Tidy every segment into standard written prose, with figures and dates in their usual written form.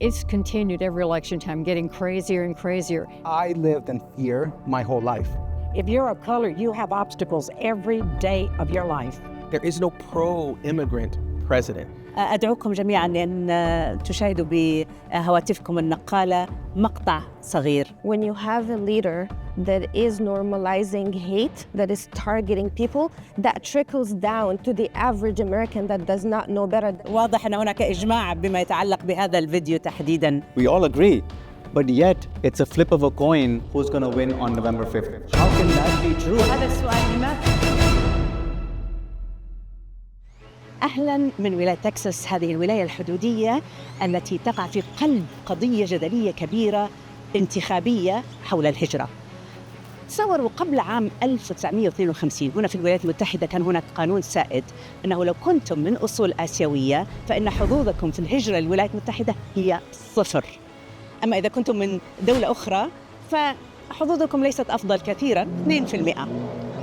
It's continued every election time, getting crazier and crazier. I lived in fear my whole life. If you're of color, you have obstacles every day of your life. There is no pro-immigrant president. أدعوكم جميعاً لأن تشاهدوا بهواتفكم النقالة مقطع صغير. When you have a leader that is normalizing hate, that is targeting people, that trickles down to the average American that does not know better. واضح أن هناك إجماع بما يتعلق بهذا الفيديو تحديداً. We all agree, but yet it's a flip of a coin who's going to win on November 5th. How can that be true? هذا السؤال لماذا؟ أهلاً من ولاية تكساس، هذه الولاية الحدودية التي تقع في قلب قضية جدلية كبيرة انتخابية حول الهجرة. تصوروا قبل عام 1952 هنا في الولايات المتحدة كان هناك قانون سائد أنه لو كنتم من أصول آسيوية فإن حظوظكم في الهجرة للولايات المتحدة هي 0. أما إذا كنتم من دولة أخرى فحظوظكم ليست أفضل كثيراً 2%.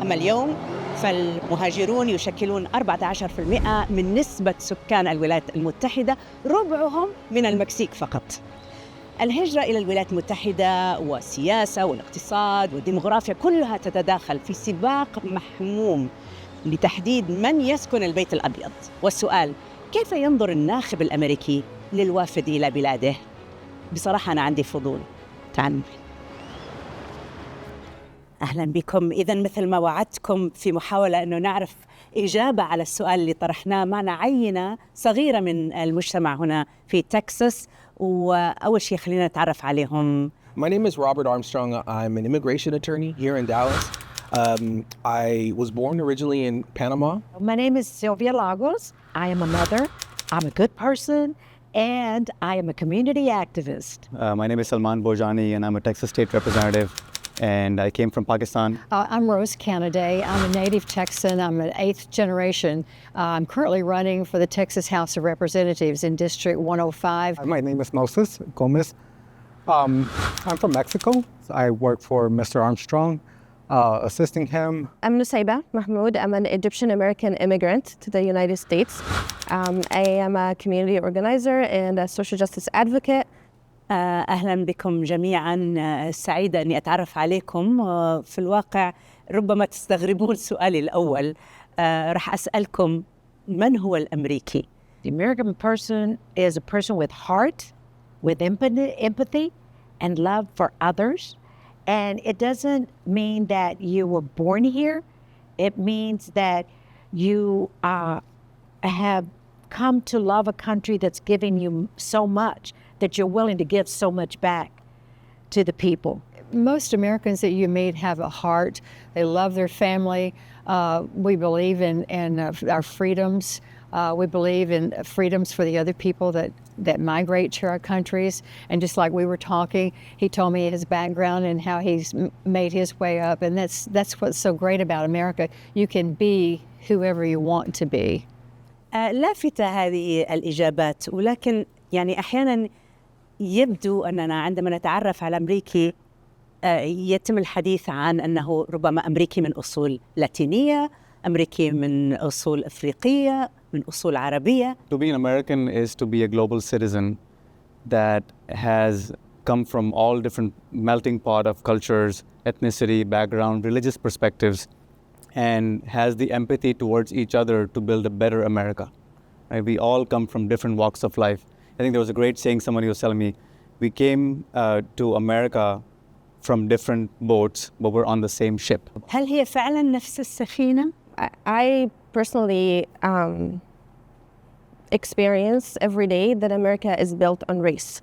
أما اليوم فالمهاجرون يشكلون 14% من نسبة سكان الولايات المتحدة، ربعهم من المكسيك فقط. الهجرة إلى الولايات المتحدة والسياسة والاقتصاد والديمغرافيا كلها تتداخل في سباق محموم لتحديد من يسكن البيت الأبيض. والسؤال: كيف ينظر الناخب الأمريكي للوافد إلى بلاده؟ بصراحة أنا عندي فضول. تعالوا. أهلاً بكم. إذن مثل ما وعدتكم في محاولة أنه نعرف إجابة على السؤال اللي طرحناه، معنا عينة صغيرة من المجتمع هنا في تكساس، وأول شيء خلينا نتعرف عليهم. My name is Robert Armstrong. I'm an immigration attorney here in Dallas. I was born originally in Panama. My name is Sylvia Lagos. I am a mother. I'm a good person. And I am a community activist. My name is Salman Bojani, and I'm a Texas state representative. And I came from Pakistan. I'm Rose Canaday. I'm a native Texan. I'm an 8th generation. I'm currently running for the Texas House of Representatives in District 105. My name is Moses Gomez. I'm from Mexico. I work for Mr. Armstrong, assisting him. I'm Nusayba Mahmoud. I'm an Egyptian-American immigrant to the United States. I am a community organizer and a social justice advocate. أهلاً بكم جميعاً. سعيدة أني أتعرف عليكم. في الواقع ربما تستغربون سؤالي الأول. رح أسألكم: من هو الأمريكي؟ The American person is a person with heart, with empathy and love for others. And it doesn't mean that you were born here. It means that you have come to love a country that's giving you so much, that you're willing to give so much back to the people. Most Americans that you meet have a heart. They love their family. We believe in our freedoms. We believe in freedoms for the other people that migrate to our countries. And just like we were talking, he told me his background and how he's made his way up. And that's what's so great about America. You can be whoever you want to be. لافتة هذه الإجابات، ولكن يعني أحياناً يبدو أننا عندما نتعرف على أمريكي يتم الحديث عن أنه ربما أمريكي من أصول لاتينية، أمريكي من أصول أفريقية، من أصول عربية. To be an American is to be a global citizen that has come from all different melting pot of cultures, ethnicity, background, religious perspectives, and has the empathy towards each other to build a better America. Right? We all come from different walks of life. I think there was a great saying somebody was telling me, we came to America from different boats, but we're on the same ship. هل هي فعلا نفس السفينة؟ I personally experience every day that America is built on race.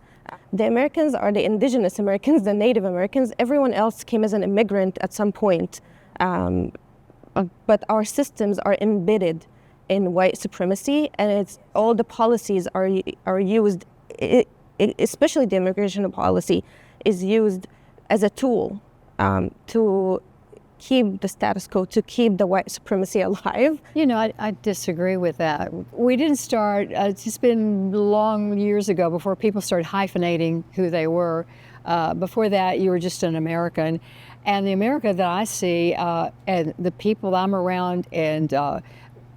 The Americans are the indigenous Americans, the Native Americans. Everyone else came as an immigrant at some point. But our systems are embedded in white supremacy, and it's all the policies are used, especially the immigration policy, is used as a tool to keep the status quo, to keep the white supremacy alive. You know, I disagree with that. We didn't start, it's been long years ago before people started hyphenating who they were. Before that, you were just an American. And the America that I see and the people I'm around, and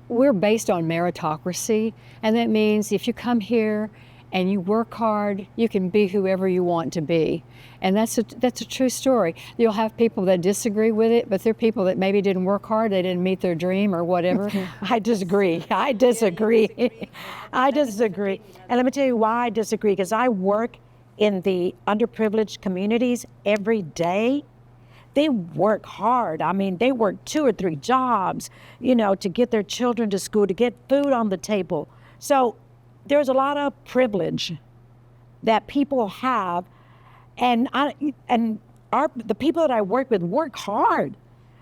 we're based on meritocracy. And that means if you come here and you work hard, you can be whoever you want to be. And that's a true story. You'll have people that disagree with it, but they're people that maybe didn't work hard, they didn't meet their dream or whatever. I disagree. I disagree. I disagree. And let me tell you why I disagree, because I work in the underprivileged communities every day. They work hard. I mean, they work 2 or 3 jobs, you know, to get their children to school, to get food on the table. So there's a lot of privilege that people have, and the people that I work with work hard.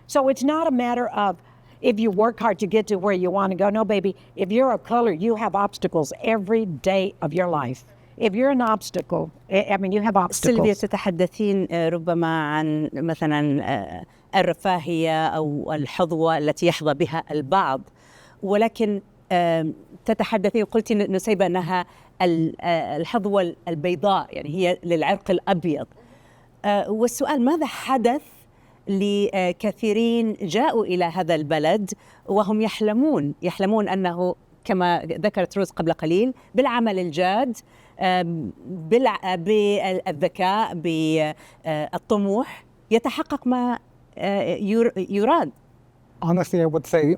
So it's not a matter of if you work hard to get to where you want to go. No, baby, if you're of color, you have obstacles every day of your life. If you're an obstacle, I mean, you have obstacles. سيلفيا، تتحدثين ربما عن مثلا الرفاهية أو الحظوة التي يحظى بها البعض، ولكن تتحدثين، قلت نسيبة أنها الحظوة البيضاء، يعني هي للعرق الأبيض. والسؤال: ماذا حدث لكثيرين جاءوا إلى هذا البلد وهم يحلمون أنه كما ذكرت روز قبل قليل بالعمل الجاد، بالذكاء، بالطموح، يتحقق ما يراد. Honestly, I would say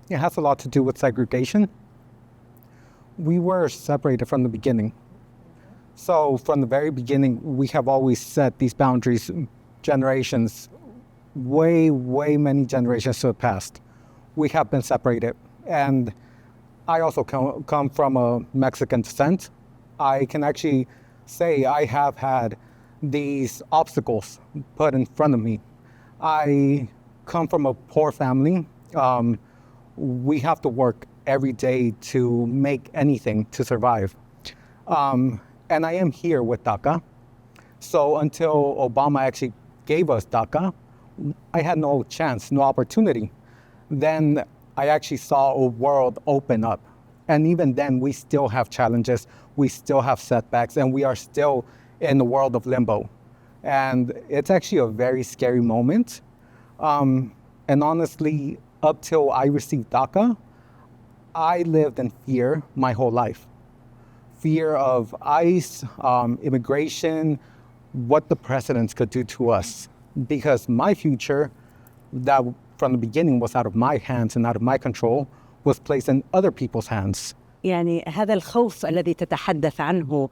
it has a lot to do with segregation. We were separated from the beginning. So from the very beginning, we have always set these boundaries, generations, way many generations to the past. We have been separated. And I also come from a Mexican descent. I can actually say I have had these obstacles put in front of me. I come from a poor family. We have to work every day to make anything to survive. And I am here with DACA. So until Obama actually gave us DACA, I had no chance, no opportunity. Then I actually saw a world open up. And even then, we still have challenges, we still have setbacks, and we are still in the world of limbo. And it's actually a very scary moment. And honestly, up till I received DACA, I lived in fear my whole life. Fear of ICE, immigration, what the presidents could do to us. Because my future, that from the beginning was out of my hands and out of my control, was placed in other people's hands. يعني هذا الخوف الذي تتحدث عنه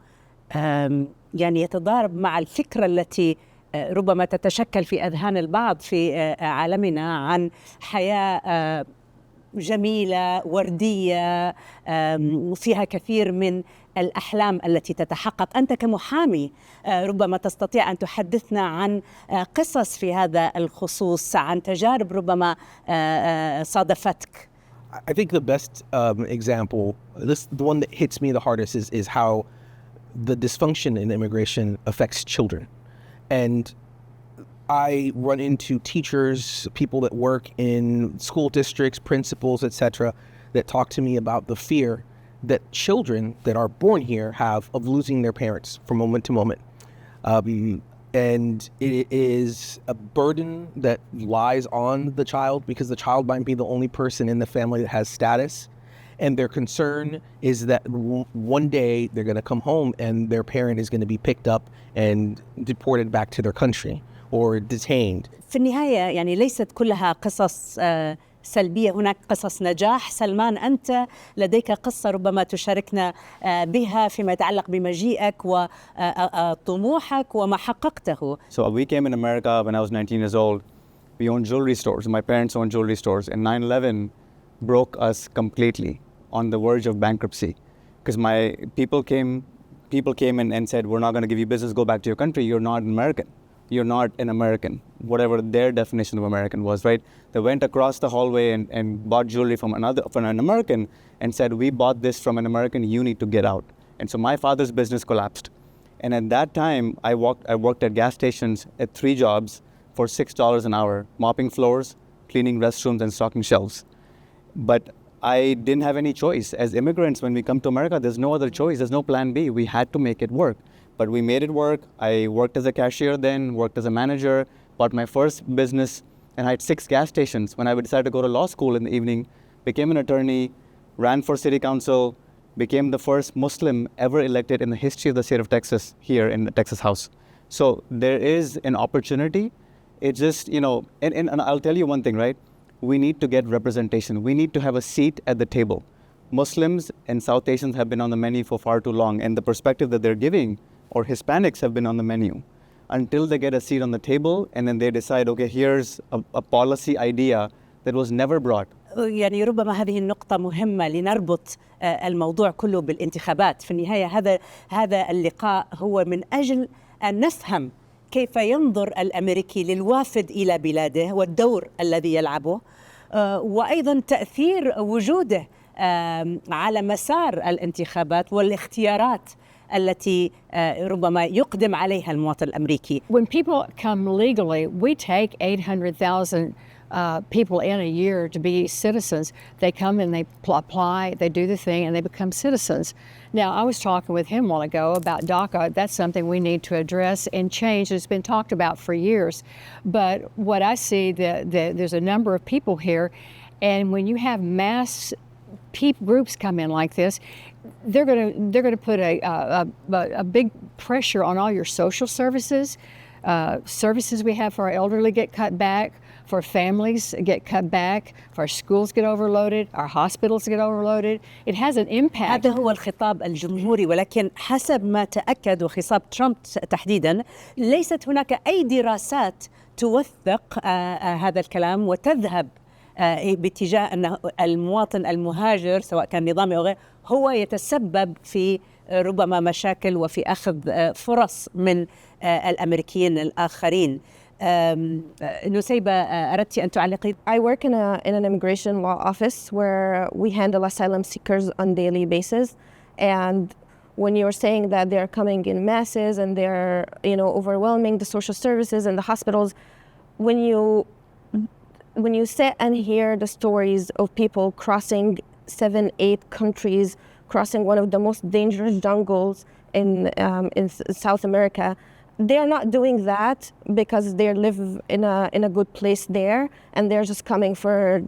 يعني يتضارب مع الفكرة التي ربما تتشكل في أذهان البعض في عالمنا عن حياة جميلة وردية وفيها كثير من الأحلام التي تتحقق. أنت كمحامي ربما تستطيع أن تحدثنا عن قصص في هذا الخصوص، عن تجارب ربما صادفتك. I think the best example, the one that hits me the hardest is how the dysfunction in immigration affects children. And I run into teachers, people that work in school districts, principals, etc., that talk to me about the fear that children that are born here have of losing their parents from moment to moment. And it is a burden that lies on the child because the child might be the only person in the family that has status. And their concern is that one day they're going to come home and their parent is going to be picked up and deported back to their country or detained. في النهاية يعني ليست كلها قصص سلبية، هناك قصص نجاح. سلمان، أنت لديك قصة ربما تشاركنا بها فيما يتعلق بمجيئك وطموحك وما حققته. So we came in America when I was 19 years old. We owned jewelry stores. My parents owned jewelry stores. And 9/11 broke us completely on the verge of bankruptcy. Because my people came and said, we're not going to give you business, go back to your country. You're not American. You're not an American, whatever their definition of American was, right? They went across the hallway and bought jewelry from an American and said, we bought this from an American, you need to get out. And so my father's business collapsed. And at that time, I worked at gas stations at 3 jobs for $6 an hour, mopping floors, cleaning restrooms, and stocking shelves. But I didn't have any choice. As immigrants, when we come to America, there's no other choice. There's no plan B. We had to make it work. But we made it work. I worked as a cashier then, worked as a manager, bought my first business, and I had 6 gas stations. When I decided to go to law school in the evening, became an attorney, ran for city council, became the first Muslim ever elected in the history of the state of Texas here in the Texas House. So there is an opportunity. It just, and I'll tell you one thing, right? We need to get representation. We need to have a seat at the table. Muslims and South Asians have been on the menu for far too long, and the perspective that they're giving, or Hispanics have been on the menu, until they get a seat on the table and then they decide, okay, here's a policy idea that was never brought. يعني ربما هذه النقطة مهمة لنربط الموضوع كله بالانتخابات. في النهاية هذا اللقاء هو من أجل أن نفهم كيف ينظر الأمريكي للوافد إلى بلاده والدور الذي يلعبه، وأيضا تأثير وجوده على مسار الانتخابات والاختيارات التي ربما يقدم عليها المواطن الأمريكي. When people come legally, we take 800,000 people in a year to be citizens. They come and they apply, they do the thing, and they become citizens. Now, I was talking with him a while ago about DACA. That's something we need to address and change. It's been talked about for years. But what I see, there's a number of people here, and when you have mass groups come in like this, they're going to put a big pressure on all your social services. Services we have for our elderly get cut back, for families get cut back, for our schools get overloaded, our hospitals get overloaded. It has an impact. هذا هو الخطاب الجمهوري، ولكن حسب ما تأكد وخطاب ترمب تحديدا ليست هناك أي دراسات توثق هذا الكلام وتذهب باتجاه أن المواطن المهاجر سواء كان نظامي أو غير هو يتسبب في ربما مشاكل وفي أخذ فرص من الأمريكيين الآخرين. نسيبة أردت أن تعلقي؟ I work in an immigration law office where we handle asylum seekers on daily basis, and when you're saying that they're coming in masses and they're overwhelming the social services and the hospitals, when you sit and hear the stories of people crossing 7-8 countries, crossing one of the most dangerous jungles in South America, they're not doing that because they live in a good place there and they're just coming for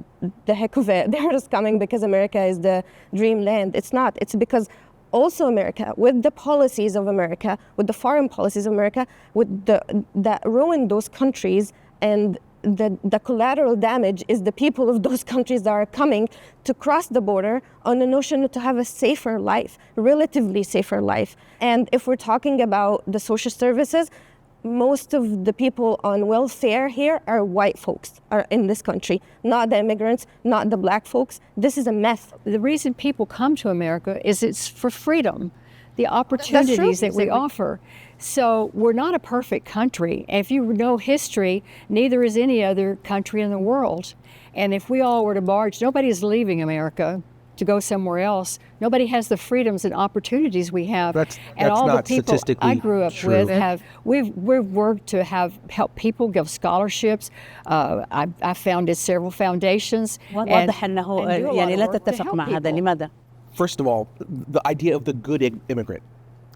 the heck of it. They're just coming because America is the dreamland. It's not. It's because also America, with the policies of America, with the foreign policies of America, that ruin those countries, and the collateral damage is the people of those countries that are coming to cross the border on the notion to have a safer life, relatively safer life. And if we're talking about the social services, most of the people on welfare here are white folks are in this country, not the immigrants, not the black folks. This is a mess. The reason people come to America is it's for freedom, the opportunities that we offer. So we're not a perfect country. If you know history, neither is any other country in the world. And if we all were to barge, nobody is leaving America to go somewhere else. Nobody has the freedoms and opportunities we have. That's all not the people statistically I grew up true. with we've worked to help people, give scholarships. I founded several foundations. واضح أنه يعني لا تتفق مع هذا. لماذا؟ First of all, the idea of the good immigrant,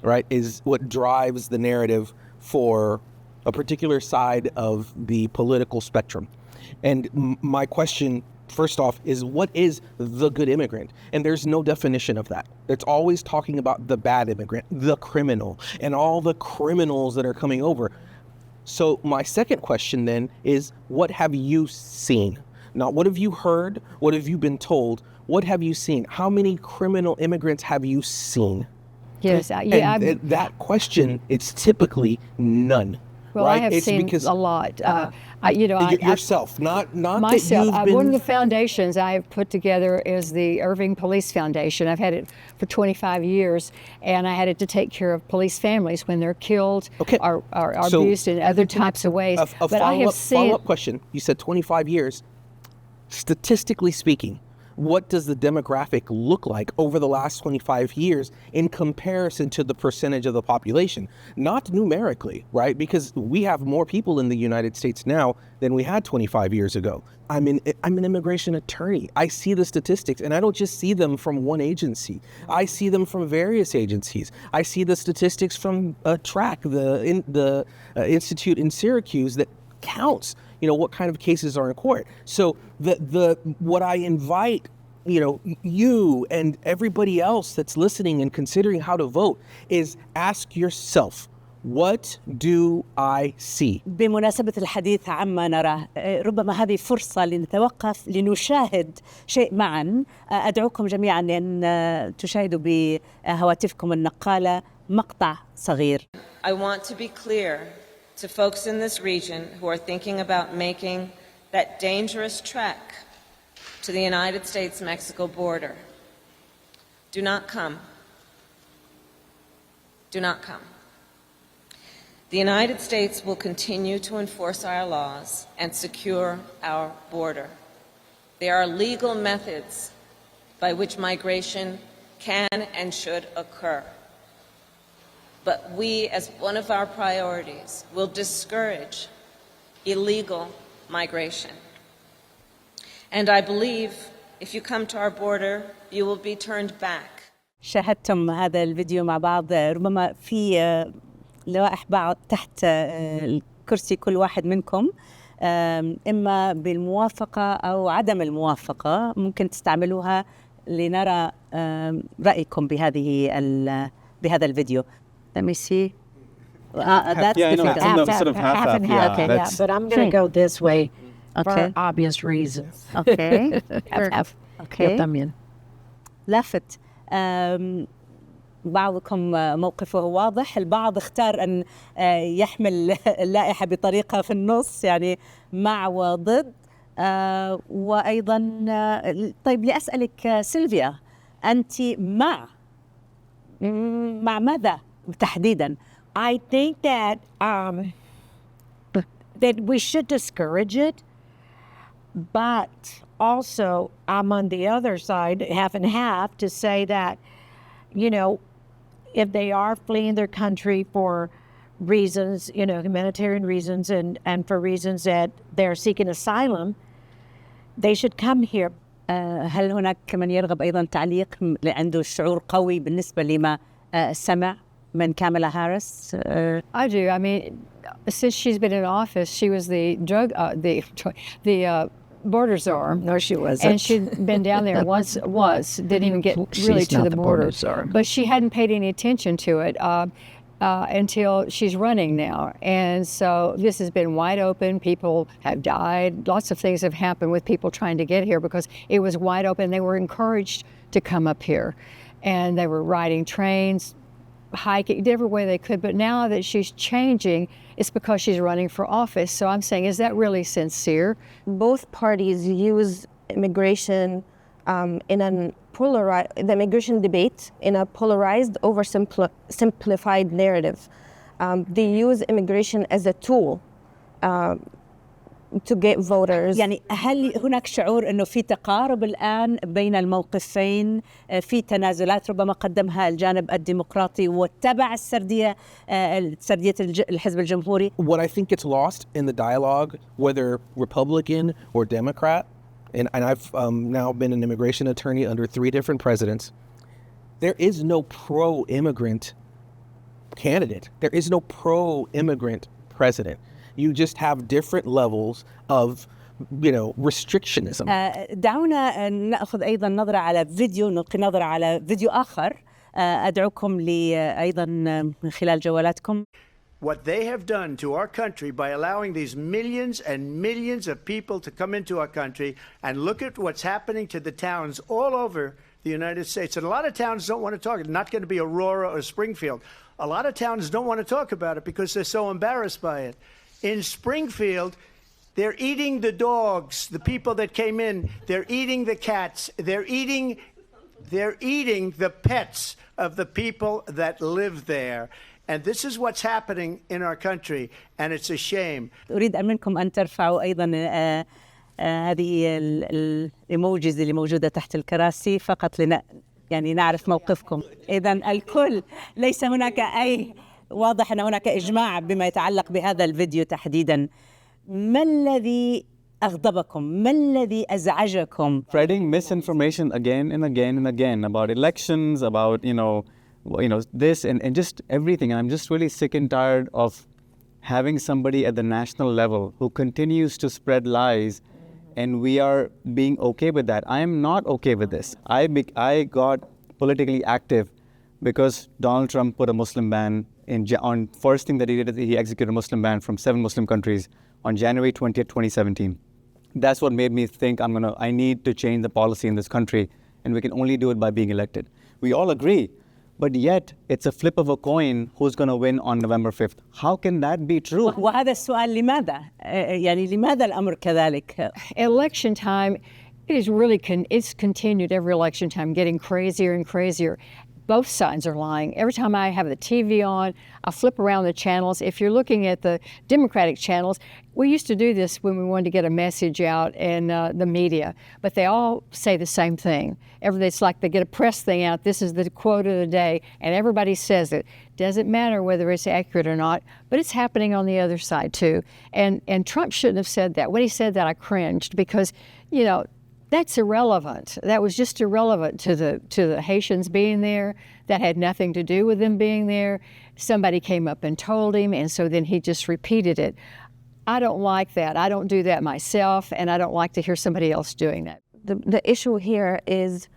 right, is what drives the narrative for a particular side of the political spectrum. And my question, first off, is what is the good immigrant? And there's no definition of that. It's always talking about the bad immigrant, the criminal, and all the criminals that are coming over. So my second question then is, what have you seen? Not what have you heard, what have you been told, what have you seen? How many criminal immigrants have you seen? Yes, that question, it's typically none. Well, right? I have seen a lot. Yourself, not myself. that you've been... One of the foundations I have put together is the Irving Police Foundation. I've had it for 25 years, and I had it to take care of police families when they're killed or abused in other types of ways. Follow-up question. You said 25 years. Statistically speaking, what does the demographic look like over the last 25 years in comparison to the percentage of the population? Not numerically, right? Because we have more people in the United States now than we had 25 years ago. I'm an immigration attorney. I see the statistics, and I don't just see them from one agency. I see them from various agencies. I see the statistics from TRAC, the institute in Syracuse that counts what kind of cases are in court. So what I invite you and everybody else that's listening and considering how to vote is ask yourself, what do I see? بمناسبة الحديث عما نراه، ربما هذه فرصة لنتوقف لنشاهد شيء معا. أدعوكم جميعا أن تشاهدوا بهواتفكم النقالة مقطع صغير. I want to be clear to folks in this region who are thinking about making that dangerous trek to the United States-Mexico border. Do not come. Do not come. The United States will continue to enforce our laws and secure our border. There are legal methods by which migration can and should occur. But we, as one of our priorities, will discourage illegal migration. And I believe if you come to our border, you will be turned back. شاهدتم هذا الفيديو مع بعض. ربما في لوائح بعض تحت الكرسي كل واحد منكم، إما بالموافقة أو عدم الموافقة، ممكن تستعملوها لنرى رأيكم بهذا الفيديو. Let me see. That's sort of half and half. Okay, yeah, but I'm going to go this way Okay. for obvious reasons. Okay. half. Okay. Yo también. لافت. بعضكم موقفه واضح، البعض اختار أن يحمل اللائحة بطريقة في النص، يعني مع وضد. وأيضا طيب لأسألك سيلفيا، أنت مع ماذا تحديدا؟ I think that that we should discourage it, but also I'm on the other side, half and half, to say that, if they are fleeing their country for reasons, humanitarian reasons and for reasons that they're seeking asylum, they should come here. هل هناك من يرغب أيضا تعليق عنده شعور قوي بالنسبة لما سمع من كاميلا هاريس؟ I do. I mean, since she's been in office, she was the border czar. No, she wasn't. And she'd been down there once, didn't even get really She's to not the the border. border czar. But she hadn't paid any attention to it until she's running now. And so this has been wide open. People have died. Lots of things have happened with people trying to get here because it was wide open. They were encouraged to come up here. And they were riding trains, hiking, every way they could. But now that she's changing, it's because she's running for office. So I'm saying, is that really sincere? Both parties use immigration in the immigration debate in a polarized, oversimplified narrative. They use immigration as a tool to get voters. يعني هل هناك شعور أنه في تقارب الآن بين الموقفين، في تنازلات ربما قدمها الجانب الديمقراطي واتبع سردية الحزب الجمهوري؟ What I think gets lost in the dialogue, whether Republican or Democrat, and I've now been an immigration attorney under 3 different presidents, there is no pro-immigrant candidate. There is no pro-immigrant president. You just have different levels of, restrictionism. دعونا نأخذ أيضا نظرة على فيديو، نلقي نظرة على فيديو آخر. أدعوكم أيضا من خلال جوالاتكم. What they have done to our country by allowing these millions and millions of people to come into our country, and look at what's happening to the towns all over the United States. And a lot of towns don't want to talk. It's not going to be Aurora or Springfield. A lot of towns don't want to talk about it because they're so embarrassed by it. In Springfield, they're eating the dogs, the people that came in. They're eating the cats. They're eating the pets of the people that live there. And this is what's happening in our country, and it's a shame. أريد منكم أن ترفعوا أيضا هذه الإيموجيز اللي موجودة تحت الكراسي فقط يعني نعرف موقفكم. إذن الكل، ليس هناك أي، واضح أن هناك إجماع بما يتعلق بهذا الفيديو تحديدا. ما الذي أغضبكم؟ ما الذي أزعجكم؟ Spreading misinformation again and again and again about elections, about this and just everything. And I'm just really sick and tired of having somebody at the national level who continues to spread lies and we are being okay with that. I am not okay with this. I got politically active because Donald Trump put a Muslim ban on first thing that he did, he executed a Muslim ban from 7 Muslim countries on January 20th, 2017. That's what made me think I need to change the policy in this country, and we can only do it by being elected. We all agree, but yet it's a flip of a coin who's going to win on November 5th. How can that be true? وهذا السؤال لماذا؟ يعني لماذا الأمر كذلك؟ Election time, it is really it's continued every election time, getting crazier and crazier. Both sides are lying. Every time I have the TV on, I flip around the channels. If you're looking at the Democratic channels, we used to do this when we wanted to get a message out in the media, but they all say the same thing. It's like they get a press thing out. This is the quote of the day, and everybody says it. Doesn't matter whether it's accurate or not, but it's happening on the other side too. And Trump shouldn't have said that. When he said that, I cringed because, you know, that's irrelevant. That was just irrelevant to the Haitians being there. That had nothing to do with them being there. Somebody came up and told him, and so then he just repeated it. I don't like that. I don't do that myself, and I don't like to hear somebody else doing that. The issue here is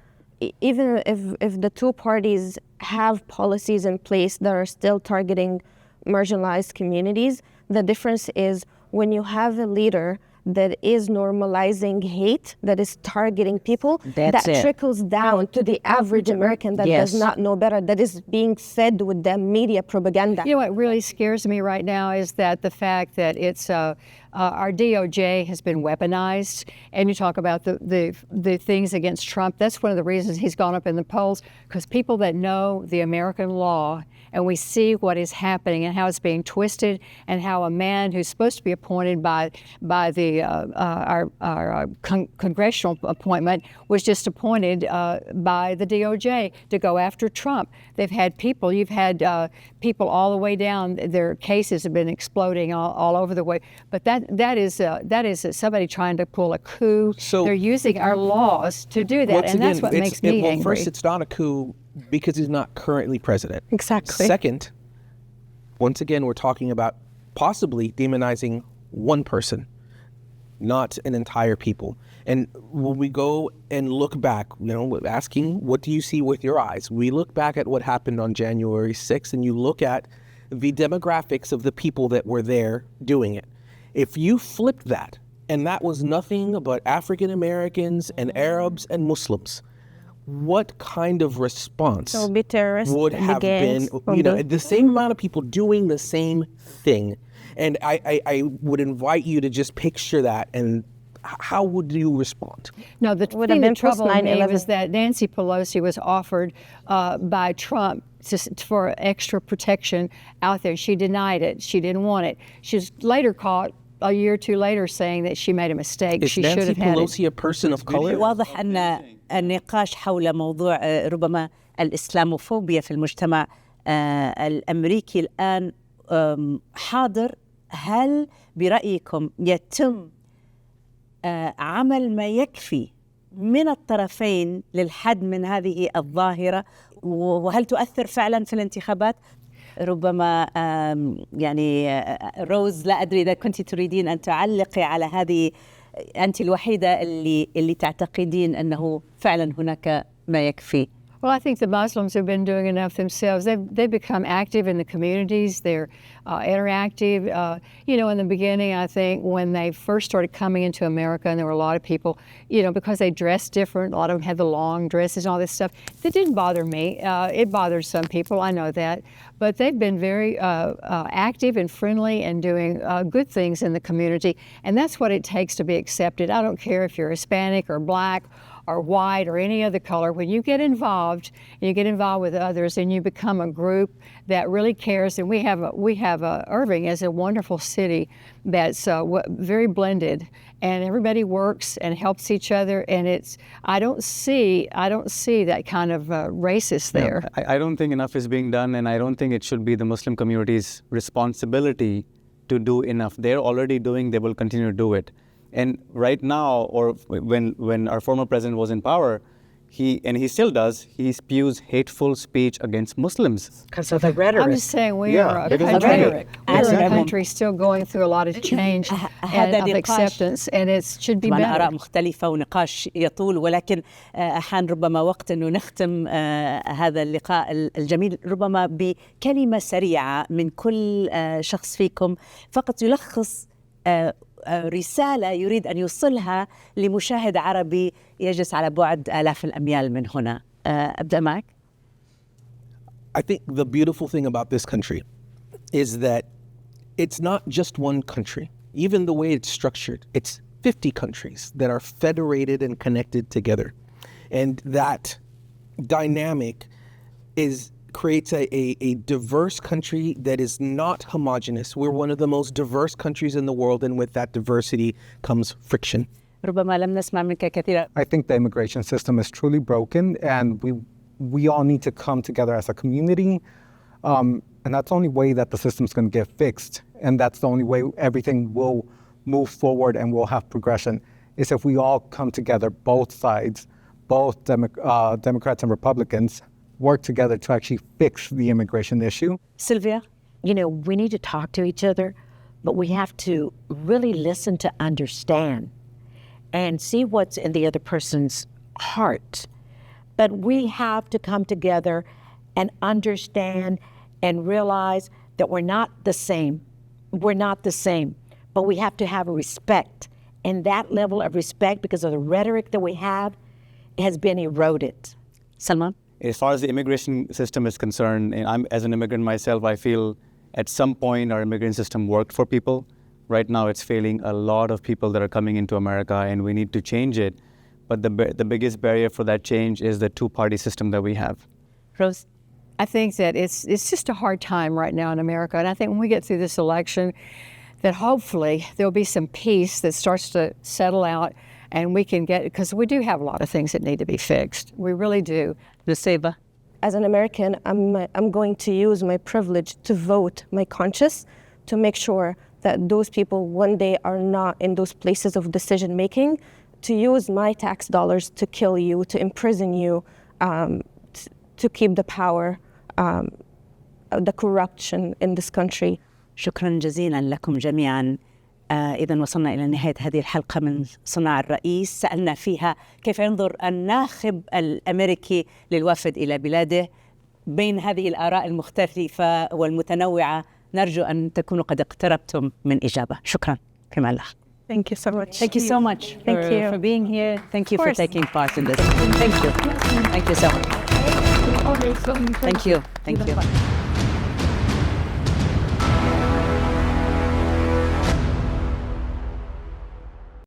even if the two parties have policies in place that are still targeting marginalized communities, the difference is when you have a leader that is normalizing hate, that is targeting people, that trickles down to the average American that does not know better, that is being fed with the media propaganda. You know what really scares me right now is that the fact that it's our DOJ has been weaponized, and you talk about the things against Trump. That's one of the reasons he's gone up in the polls, because people that know the American law and we see what is happening and how it's being twisted, and how a man who's supposed to be appointed by the our congressional appointment was just appointed by the DOJ to go after Trump. They've had people. You've had people all the way down. Their cases have been exploding all over the way. But that is somebody trying to pull a coup. So they're using our laws to do that, and that's what makes me angry. First, it's not a coup because he's not currently president. Exactly. Second, once again, we're talking about possibly demonizing one person, not an entire people. And when we go and look back, you know, asking, what do you see with your eyes? We look back at what happened on January 6th, and you look at the demographics of the people that were there doing it. If you flipped that, and that was nothing but African Americans and Arabs and Muslims, what kind of response would have been, you know, the same amount of people doing the same thing? And I would invite you to just picture that, and how would you respond? No, the thing that troubled me was that Nancy Pelosi was offered by Trump for extra protection out there. She denied it. She didn't want it. She was later caught a year or two later saying that she made a mistake. Is Nancy Pelosi a person of color? واضح أن النقاش حول موضوع ربما الإسلاموفوبيا في المجتمع الأمريكي الآن حاضر. هل برأيكم يتم عمل ما يكفي من الطرفين للحد من هذه الظاهرة، وهل تؤثر فعلا في الانتخابات؟ ربما يعني روز، لا أدري إذا كنت تريدين أن تعلقي على هذه. أنت الوحيدة اللي تعتقدين أنه فعلا هناك ما يكفي. Well, I think the Muslims have been doing enough themselves. They've become active in the communities. They're interactive. You know, in the beginning, I think when they first started coming into America, and there were a lot of people, you know, because they dressed different, a lot of them had the long dresses and all this stuff. That didn't bother me. It bothers some people, I know that. But they've been very active and friendly and doing good things in the community. And that's what it takes to be accepted. I don't care if you're Hispanic or Black or white or any other color. When you get involved, and you get involved with others, and you become a group that really cares. And we have Irving as a wonderful city that's very blended, and everybody works and helps each other. And I don't see that kind of racist there. No, I don't think enough is being done, and I don't think it should be the Muslim community's responsibility to do enough. They're already doing. They will continue to do it. And right now, or when our former president was in power, he still does, he spews hateful speech against Muslims. Because of the rhetoric. I'm just saying we Yeah, are a because of country, rhetoric. we're a country still going through a lot of change هذا and of نقاش acceptance, and it should be طبعا آراء better. مختلفة ونقاش يطول، ولكن حان ربما وقت أنه نختم هذا اللقاء الجميل ربما بكلمة سريعة من كل شخص فيكم، فقط يلخص رسالة يريد أن يوصلها لمشاهد عربي يجلس على بعد آلاف الأميال من هنا. أبدأ معك. I think the beautiful thing about this country is that it's not just one country. Even the way it's structured, it's 50 countries that are federated and connected together. And that dynamic creates a diverse country that is not homogenous. We're one of the most diverse countries in the world, and with that diversity comes friction. ربما لم نسمع منك كثيرا. I think the immigration system is truly broken, and we all need to come together as a community. And that's the only way that the system's going to get fixed. And that's the only way everything will move forward and we'll have progression, is if we all come together, both sides, both Democrats and Republicans, work together to actually fix the immigration issue. Sylvia? You know, we need to talk to each other, but we have to really listen to understand and see what's in the other person's heart. But we have to come together and understand and realize that we're not the same. We're not the same, but we have to have respect. And that level of respect, because of the rhetoric that we have, has been eroded. Salman? As far as the immigration system is concerned, and I'm as an immigrant myself, I feel at some point our immigration system worked for people. Right now it's failing a lot of people that are coming into America, and we need to change it. But the biggest barrier for that change is the two-party system that we have. Rose? I think that it's just a hard time right now in America, and I think when we get through this election, that hopefully there'll be some peace that starts to settle out, and we can get, because we do have a lot of things that need to be fixed. We really do. Nusayba? As an American, I'm going to use my privilege to vote my conscience to make sure that those people one day are not in those places of decision making, to use my tax dollars to kill you, to imprison you, to keep the power, the corruption in this country. شكرا جزيلا لكم جميعا. إذا وصلنا إلى نهاية هذه الحلقة من صناع الرئيس، سألنا فيها كيف ينظر الناخب الأمريكي للوافد إلى بلاده. بين هذه الآراء المختلفة والمتنوعة نرجو أن تكونوا قد اقتربتم من إجابة. شكرا. في الله. Thank you so much. Thank you so much for being here. Thank you for taking part in this. Thank you. Thank you so much. Thank you. Thank you.